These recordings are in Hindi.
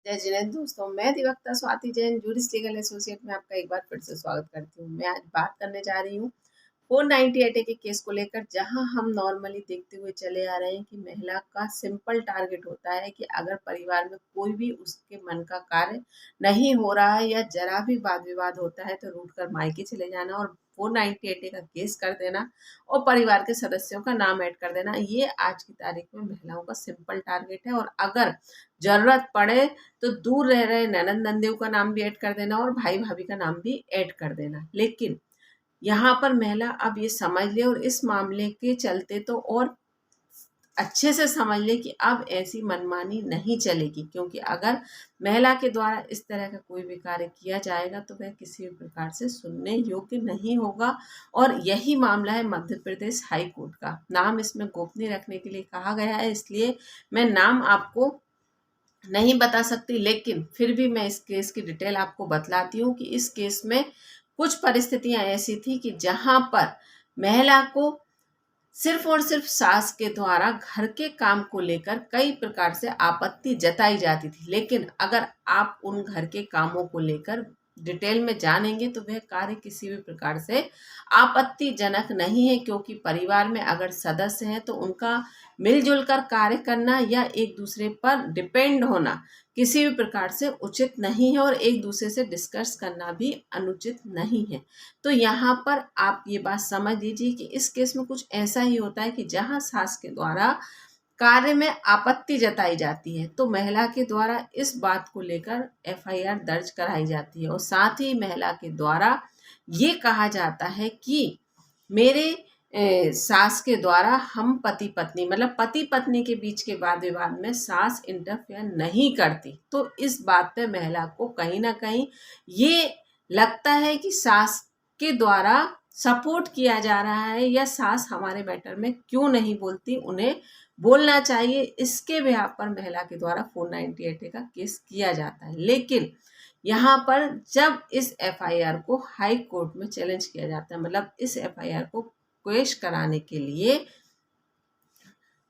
जय जिनेंद्र दोस्तों, मैं अधिवक्ता Swati Jain juris legal associate में आपका एक बार फिर से स्वागत करती हूँ। मैं आज बात करने जा रही हूँ 498 के केस को लेकर, जहां हम नॉर्मली देखते हुए चले आ रहे हैं कि महिला का सिंपल टारगेट होता है कि अगर परिवार में कोई भी उसके मन का कार्य नहीं हो रहा है या जरा भी वाद विवाद होता है तो रूठ कर मायके चले जाना और 498 का केस कर देना और परिवार के सदस्यों का नाम ऐड कर देना। ये आज की तारीख में महिलाओं का सिंपल टारगेट है और अगर जरूरत पड़े तो दूर रह रहे ननद नंदेव का नाम भी ऐड कर देना और भाई भाभी का नाम भी ऐड कर देना। लेकिन यहाँ पर महिला अब ये समझ ले और इस मामले के चलते तो और अच्छे से समझ ले कि अब ऐसी मनमानी नहीं चलेगी, क्योंकि अगर महिला के द्वारा इस तरह का कोई भी कार्य किया जाएगा तो वह किसी भी प्रकार से सुनने योग्य नहीं होगा। और यही मामला है मध्य प्रदेश हाई कोर्ट का। नाम इसमें गोपनीय रखने के लिए कहा गया है, इसलिए मैं नाम आपको नहीं बता सकती, लेकिन फिर भी मैं इस केस की डिटेल आपको बतलाती हूँ कि इस केस में कुछ परिस्थितियां ऐसी थी कि जहां पर महिला को सिर्फ और सिर्फ सास के द्वारा घर के काम को लेकर कई प्रकार से आपत्ति जताई जाती थी। लेकिन अगर आप उन घर के कामों को लेकर डिटेल में जानेंगे तो वह कार्य किसी भी प्रकार से आपत्तिजनक नहीं है, क्योंकि परिवार में अगर सदस्य हैं तो उनका मिलजुल कर कार्य करना या एक दूसरे पर डिपेंड होना किसी भी प्रकार से उचित नहीं है और एक दूसरे से डिस्कस करना भी अनुचित नहीं है। तो यहाँ पर आप ये बात समझ लीजिए कि इस केस में कुछ ऐसा ही होता है कि जहाँ सास के द्वारा कार्य में आपत्ति जताई जाती है तो महिला के द्वारा इस बात को लेकर एफआईआर दर्ज कराई जाती है और साथ ही महिला के द्वारा ये कहा जाता है कि मेरे सास के द्वारा हम पति पत्नी मतलब पति पत्नी के बीच के वाद विवाद में सास इंटरफेयर नहीं करती। तो इस बात पे महिला को कहीं ना कहीं ये लगता है कि सास के द्वारा सपोर्ट किया जा रहा है या सास हमारे मैटर में क्यों नहीं बोलती, उन्हें बोलना चाहिए। इसके बिहाफ पर महिला के द्वारा 498 का केस किया जाता है। लेकिन यहाँ पर जब इस एफआईआर को हाई कोर्ट में चैलेंज किया जाता है, मतलब इस एफआईआर को पेश कराने के लिए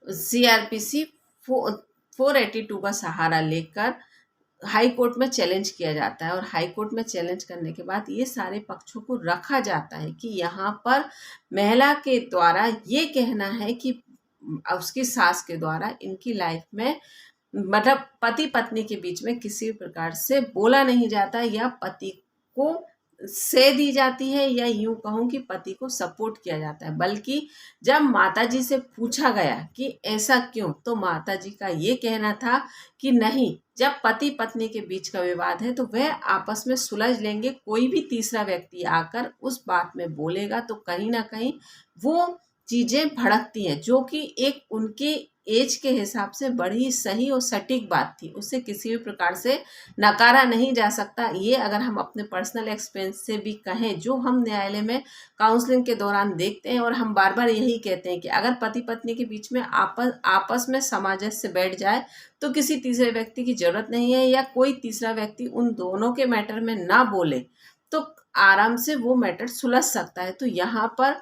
सीआरपीसी 482 का सहारा लेकर हाई कोर्ट में चैलेंज किया जाता है और हाई कोर्ट में चैलेंज करने के बाद ये सारे पक्षों को रखा जाता है कि यहाँ पर महिला के द्वारा ये कहना है कि उसकी सास के द्वारा इनकी लाइफ में मतलब पति पत्नी के बीच में किसी प्रकार से बोला नहीं जाता या पति को से दी जाती है या यूं कहूं कि पति को सपोर्ट किया जाता है। बल्कि जब माताजी से पूछा गया कि ऐसा क्यों, तो माताजी का ये कहना था कि नहीं, जब पति पत्नी के बीच का विवाद है तो वह आपस में सुलझ लेंगे, कोई भी तीसरा व्यक्ति आकर उस बात में बोलेगा तो कहीं ना कहीं वो चीजें भड़कती हैं, जो कि एक उनके एज के हिसाब से बड़ी सही और सटीक बात थी। उससे किसी भी प्रकार से नकारा नहीं जा सकता। ये अगर हम अपने पर्सनल एक्सपीरियंस से भी कहें, जो हम न्यायालय में काउंसलिंग के दौरान देखते हैं और हम बार बार यही कहते हैं कि अगर पति पत्नी के बीच में आपस में सामंजस्य बैठ जाए तो किसी तीसरे व्यक्ति की जरूरत नहीं है या कोई तीसरा व्यक्ति उन दोनों के मैटर में ना बोले तो आराम से वो मैटर सुलझ सकता है। तो यहाँ पर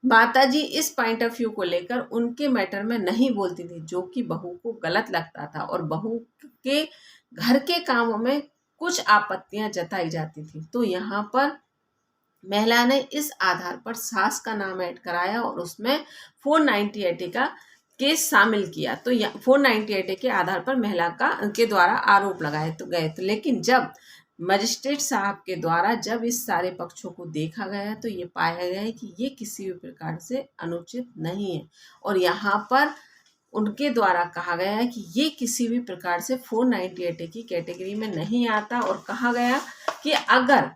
माताजी इस पॉइंट ऑफ व्यू को लेकर उनके मैटर में नहीं बोलती थी, जो कि बहू को गलत लगता था और बहू के घर के कामों में कुछ आपत्तियां जताई जाती थी। तो यहाँ पर महिला ने इस आधार पर सास का नाम ऐड कराया और उसमें 498 का केस शामिल किया। तो 498 के आधार पर महिला का के द्वारा आरोप लगाए तो गए। तो लेकिन जब मजिस्ट्रेट साहब के द्वारा जब इस सारे पक्षों को देखा गया तो ये पाया गया है कि ये किसी भी प्रकार से अनुचित नहीं है और यहाँ पर उनके द्वारा कहा गया है कि ये किसी भी प्रकार से 498 की कैटेगरी में नहीं आता और कहा गया कि अगर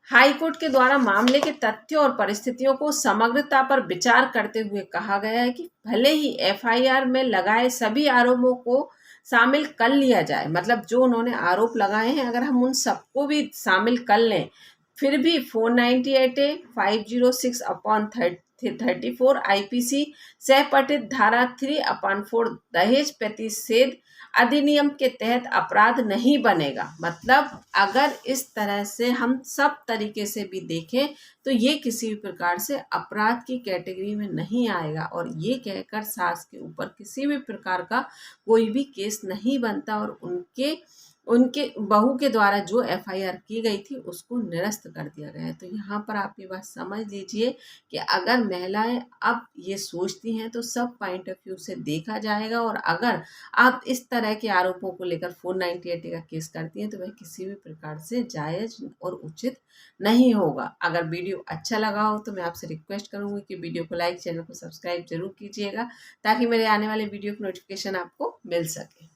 हाईकोर्ट के द्वारा मामले के तथ्यों और परिस्थितियों को समग्रता पर विचार करते हुए कहा गया है कि भले ही एफआईआर में लगाए सभी आरोपों को शामिल कर लिया जाए, मतलब जो उन्होंने आरोप लगाए हैं अगर हम उन सबको भी शामिल कर लें, फिर भी 498A 506/34 आईपीसी सहपठित धारा 3/4 दहेज प्रतिषेध अधिनियम के तहत अपराध नहीं बनेगा। मतलब अगर इस तरह से हम सब तरीके से भी देखें तो ये किसी भी प्रकार से अपराध की कैटेगरी में नहीं आएगा और ये कहकर सास के ऊपर किसी भी प्रकार का कोई भी केस नहीं बनता और उनके उनके बहू के द्वारा जो एफआईआर की गई थी उसको निरस्त कर दिया गया है। तो यहाँ पर आप ये बात समझ लीजिए कि अगर महिलाएं अब ये सोचती हैं तो सब पॉइंट ऑफ व्यू से देखा जाएगा, और अगर आप इस तरह के आरोपों को लेकर 498 का केस करती हैं तो वह किसी भी प्रकार से जायज़ और उचित नहीं होगा। अगर वीडियो अच्छा लगा हो तो मैं आपसे रिक्वेस्ट करूँगी कि वीडियो को लाइक, चैनल को सब्सक्राइब जरूर कीजिएगा ताकि मेरे आने वाले वीडियो की नोटिफिकेशन आपको मिल सके।